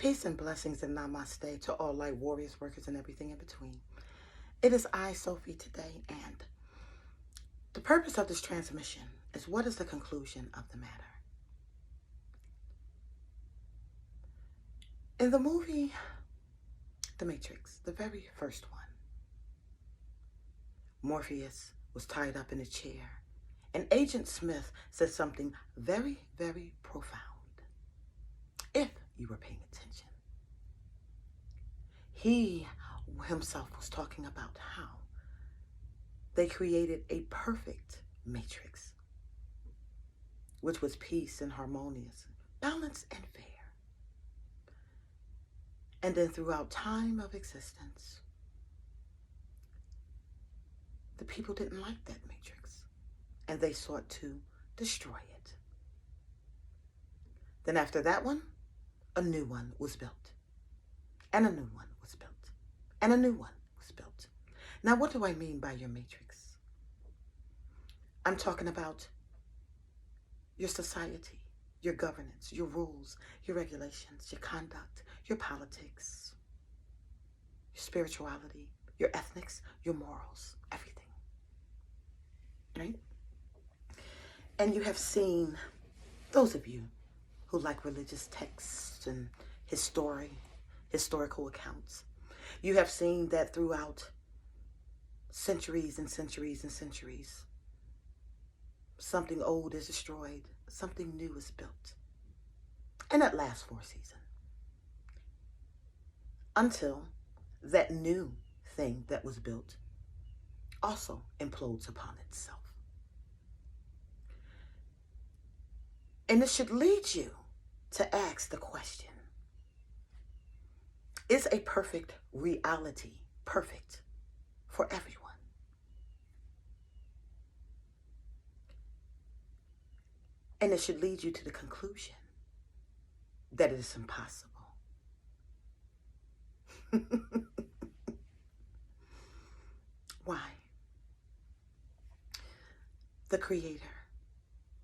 Peace and blessings and namaste to all light warriors, workers, and everything in between. It is I, Sophie, today, and the purpose of this transmission is what is the conclusion of the matter. In the movie The Matrix, the very first one, Morpheus was tied up in a chair, and Agent Smith said something very, very profound, if you were paying attention. He himself was talking about how they created a perfect matrix, which was peace and harmonious, balanced and fair. And then throughout time of existence, the people didn't like that matrix, and they sought to destroy it. Then after that one, a new one was built, and a new one was built, and a new one was built. Now, what do I mean by your matrix? I'm talking about your society, your governance, your rules, your regulations, your conduct, your politics, your spirituality, your ethnics, your morals, everything. Right? And you have seen, those of you who like religious texts and historical accounts, you have seen that throughout centuries and centuries and centuries, something old is destroyed, something new is built. And it lasts for a season. Until that new thing that was built also implodes upon itself. And it should lead you to ask the question, is a perfect reality perfect for everyone? And it should lead you to the conclusion that it is impossible. Why? The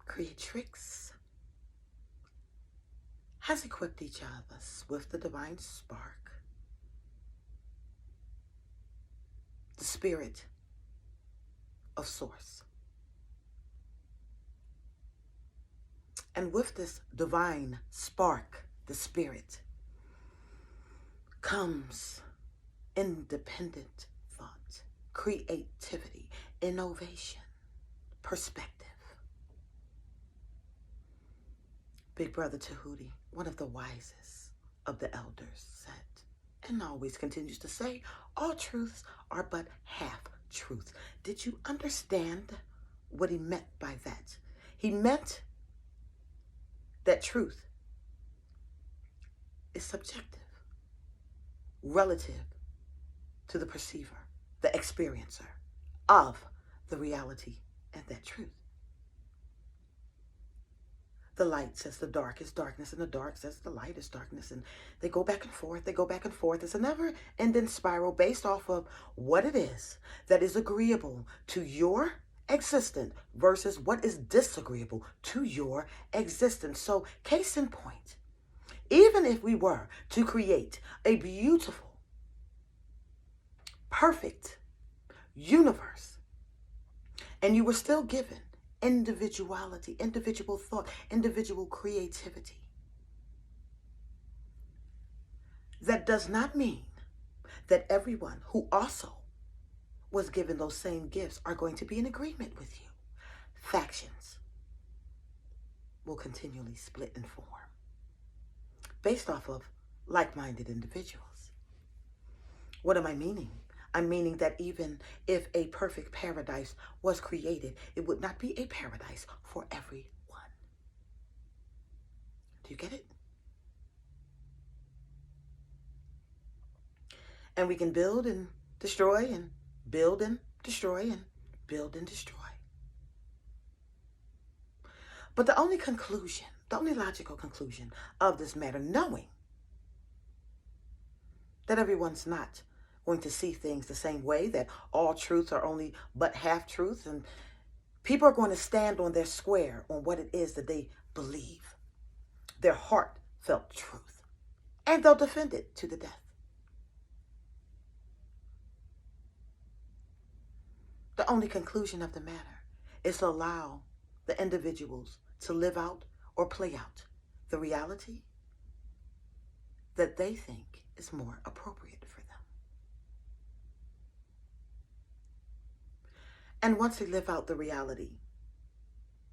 Creatrix, has equipped each of us with the divine spark, the spirit of source. And with this divine spark, the spirit, comes independent thought, creativity, innovation, perspective. Big Brother Tahuti, one of the wisest of the elders, said, and always continues to say, all truths are but half truth. Did you understand what he meant by that? He meant that truth is subjective, relative to the perceiver, the experiencer of the reality and that truth. The light says the dark is darkness, and the dark says the light is darkness, and they go back and forth, they go back and forth. It's a never-ending spiral based off of what it is that is agreeable to your existence versus what is disagreeable to your existence. So, case in point, even if we were to create a beautiful, perfect universe, and you were still given individuality, individual thought, individual creativity, that does not mean that everyone who also was given those same gifts are going to be in agreement with you. Factions will continually split and form based off of like-minded individuals. What am I meaning? I'm meaning that even if a perfect paradise was created, it would not be a paradise for everyone. Do you get it? And we can build and destroy and build and destroy and build and destroy. But the only conclusion, the only logical conclusion of this matter, knowing that everyone's not going to see things the same way, that all truths are only but half truths, and people are going to stand on their square on what it is that they believe, their heartfelt truth. and they'll defend it to the death. The only conclusion of the matter is to allow the individuals to live out or play out the reality that they think is more appropriate for them. And once they live out the reality,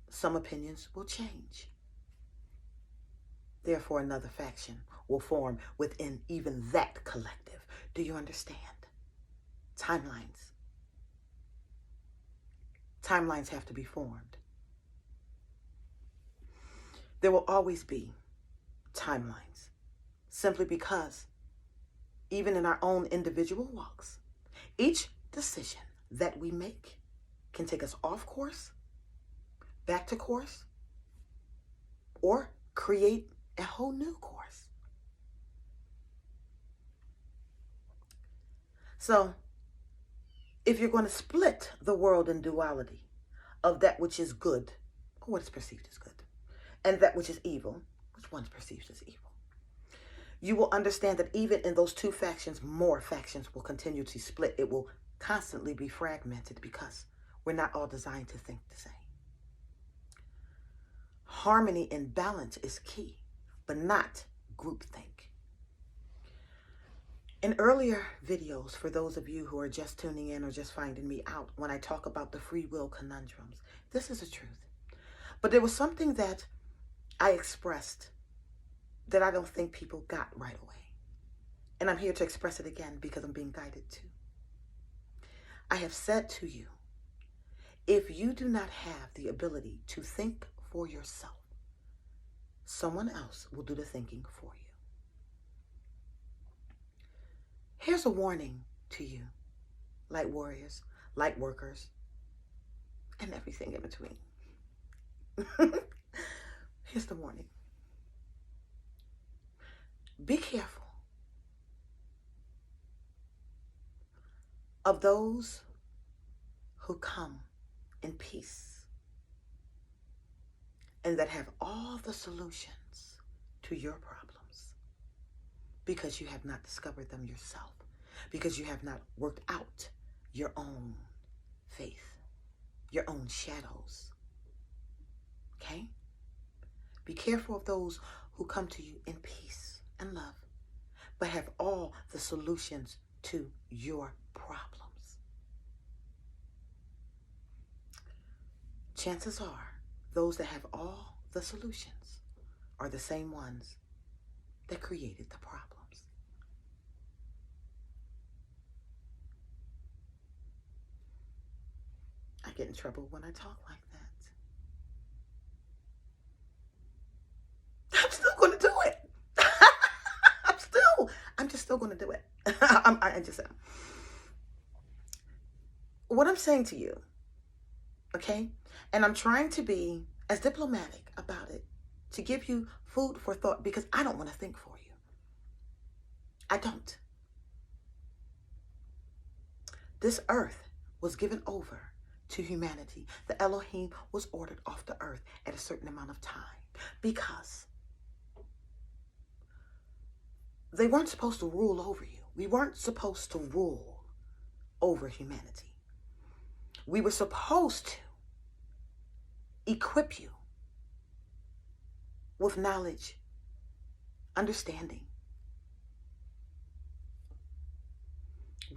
some opinions will change. Therefore, another faction will form within even that collective. Do you understand? Timelines. Timelines have to be formed. There will always be timelines, simply because even in our own individual walks, each decision that we make can take us off course, back to course, or create a whole new course. So, if you're going to split the world in duality of that which is good, or what is perceived as good, and that which is evil, which one's perceived as evil, you will understand that even in those two factions, more factions will continue to split. It will constantly be fragmented because we're not all designed to think the same. Harmony and balance is key, but not groupthink. In earlier videos, for those of you who are just tuning in or just finding me out, when I talk about the free will conundrums, this is the truth. But there was something that I expressed that I don't think people got right away. And I'm here to express it again because I'm being guided to. I have said to you, if you do not have the ability to think for yourself, someone else will do the thinking for you. Here's a warning to you, light warriors, light workers, and everything in between. Here's the warning. Be careful of those who come in peace and that have all the solutions to your problems because you have not discovered them yourself, because you have not worked out your own faith, your own shadows. Okay? Be careful of those who come to you in peace and love, but have all the solutions to your problems. Chances are, those that have all the solutions are the same ones that created the problems. I get in trouble when I talk like that. I'm still going to do it. I'm just still going to do it. I just am. What I'm saying to you, okay, and I'm trying to be as diplomatic about it to give you food for thought because I don't want to think for you. I don't. This earth was given over to humanity. The Elohim was ordered off the earth at a certain amount of time because they weren't supposed to rule over you. We weren't supposed to rule over humanity. We were supposed to equip you with knowledge, understanding,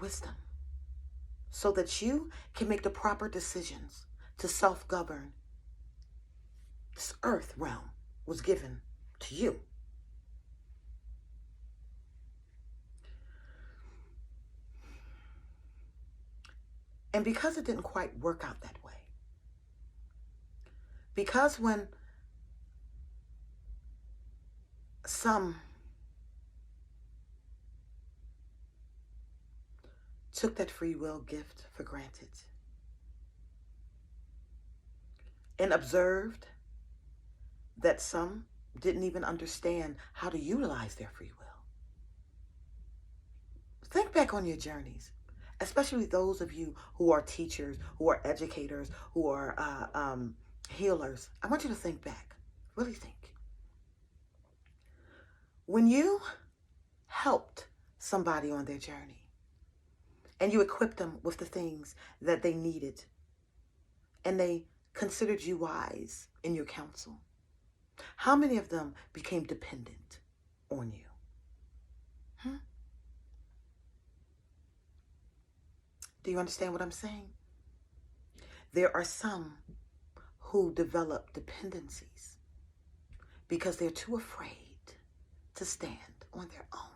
wisdom, so that you can make the proper decisions to self-govern. This earth realm was given to you. And because it didn't quite work out that way, because when some took that free will gift for granted and observed that some didn't even understand how to utilize their free will. Think back on your journeys, especially those of you who are teachers, who are educators, who are healers. I want you to think back. Really think. When you helped somebody on their journey and you equipped them with the things that they needed and they considered you wise in your counsel, how many of them became dependent on you? Do you understand what I'm saying? There are some who develop dependencies because they're too afraid to stand on their own.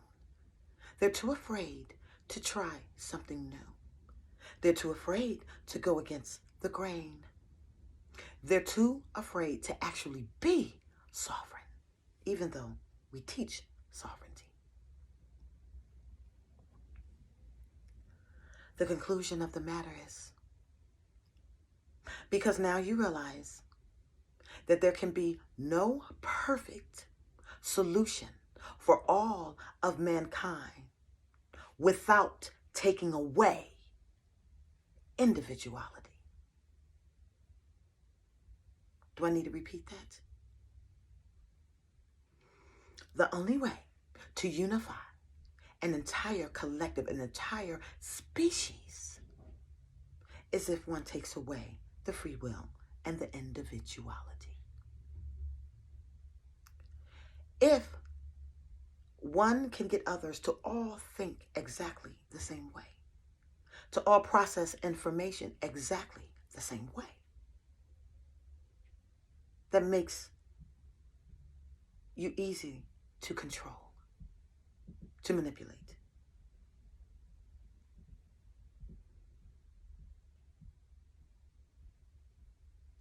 They're too afraid to try something new. They're too afraid to go against the grain. They're too afraid to actually be sovereign, even though we teach sovereignty. The conclusion of the matter is, because now you realize that there can be no perfect solution for all of mankind without taking away individuality. Do I need to repeat that? The only way to unify an entire collective, an entire species, is if one takes away the free will and the individuality. If one can get others to all think exactly the same way, to all process information exactly the same way, that makes you easy to control, to manipulate.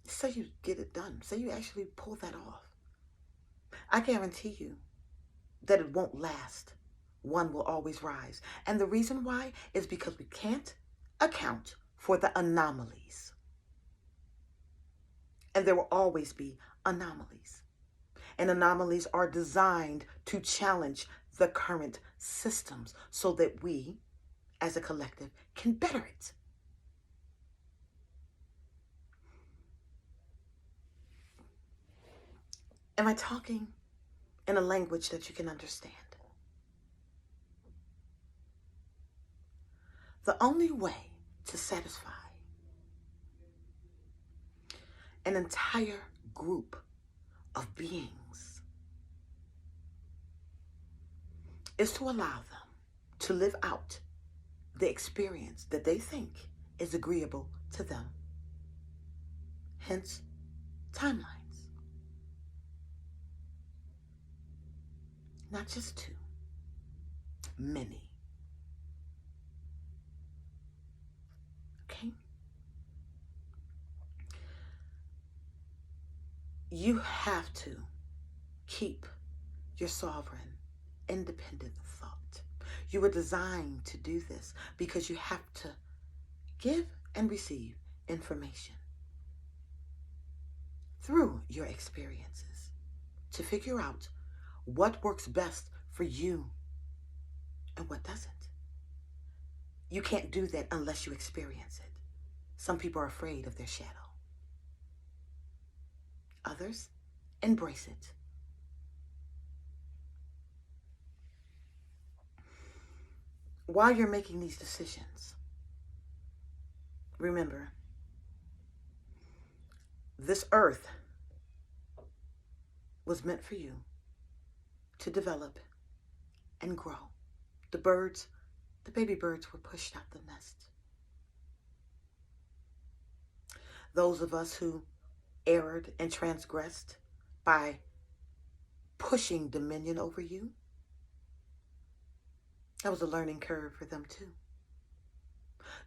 Say you get it done. Say you actually pull that off. I guarantee you that it won't last. One will always rise. And the reason why is because we can't account for the anomalies. And there will always be anomalies. And anomalies are designed to challenge the current systems so that we, as a collective, can better it. Am I talking in a language that you can understand? The only way to satisfy an entire group of beings is to allow them to live out the experience that they think is agreeable to them. Hence, timelines. Not just two, many. Okay? You have to keep your sovereign, independent thought. You were designed to do this because you have to give and receive information through your experiences to figure out what works best for you and what doesn't. You can't do that unless you experience it. Some people are afraid of their shadow. Others embrace it. While you're making these decisions, remember, this earth was meant for you to develop and grow. The birds, the baby birds were pushed out the nest. Those of us who erred and transgressed by pushing dominion over you, that was a learning curve for them too.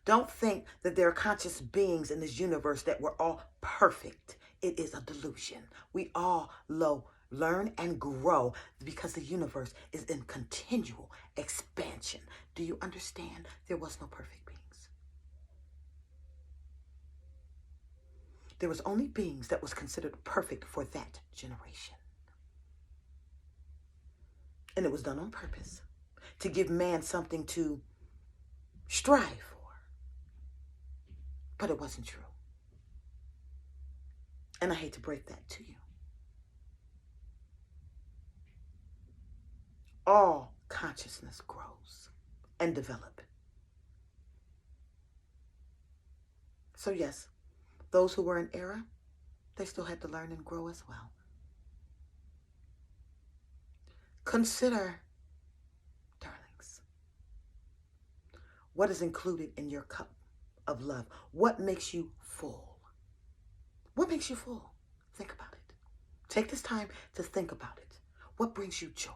Don't think that there are conscious beings in this universe that we're all perfect. It is a delusion. We all learn and grow because the universe is in continual expansion. Do you understand? There was no perfect beings. There was only beings that was considered perfect for that generation. And it was done on purpose to give man something to strive for. But it wasn't true. And I hate to break that to you. All consciousness grows and develop. So yes, those who were in error, they still had to learn and grow as well. Consider, darlings, what is included in your cup of love. What makes you full? What makes you full? Think about it. Take this time to think about it. What brings you joy?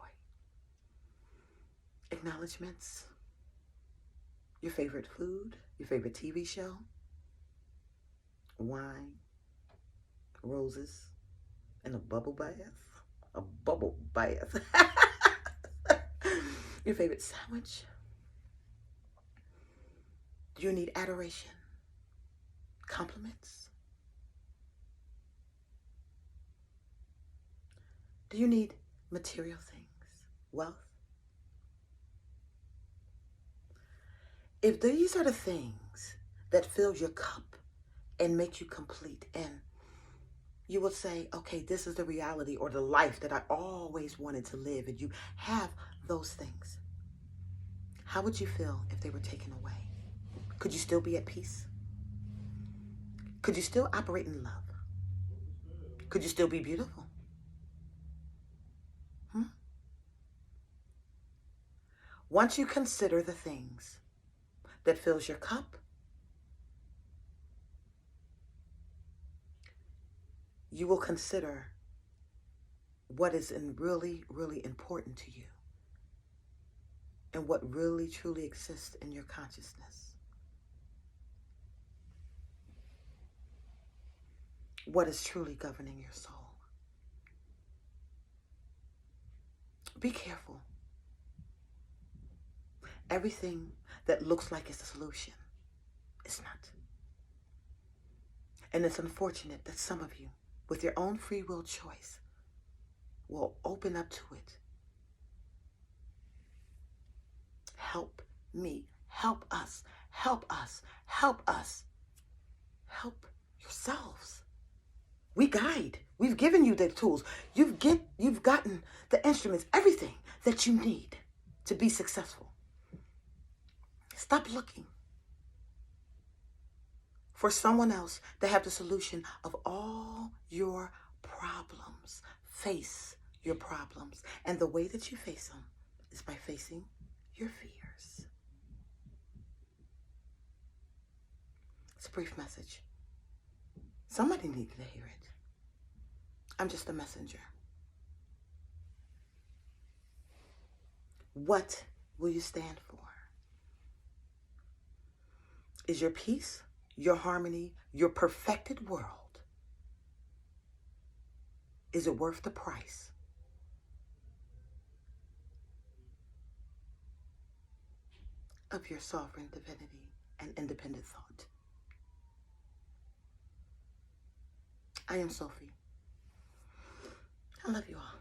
Acknowledgements, your favorite food, your favorite TV show, wine, roses, and a bubble bath. A bubble bath. Your favorite sandwich. Do you need adoration? Compliments? Do you need material things? Wealth? If these are the things that fill your cup and make you complete, and you will say, okay, this is the reality or the life that I always wanted to live, and you have those things, how would you feel if they were taken away? Could you still be at peace? Could you still operate in love? Could you still be beautiful? Once you consider the things that fills your cup, you will consider what is really, really important to you and what really, truly exists in your consciousness. What is truly governing your soul. Be careful. Everything that looks like it's a solution is not. And it's unfortunate that some of you, with your own free will choice, will open up to it. Help me, help us, help us, help us. Help yourselves. We guide. We've given you the tools. You've gotten the instruments, everything that you need to be successful. Stop looking for someone else to have the solution of all your problems. Face your problems. And the way that you face them is by facing your fears. It's a brief message. Somebody needed to hear it. I'm just a messenger. What will you stand for? Is your peace, your harmony, your perfected world, is it worth the price? Of your sovereign divinity and independent thought? I am Sophie. I love you all.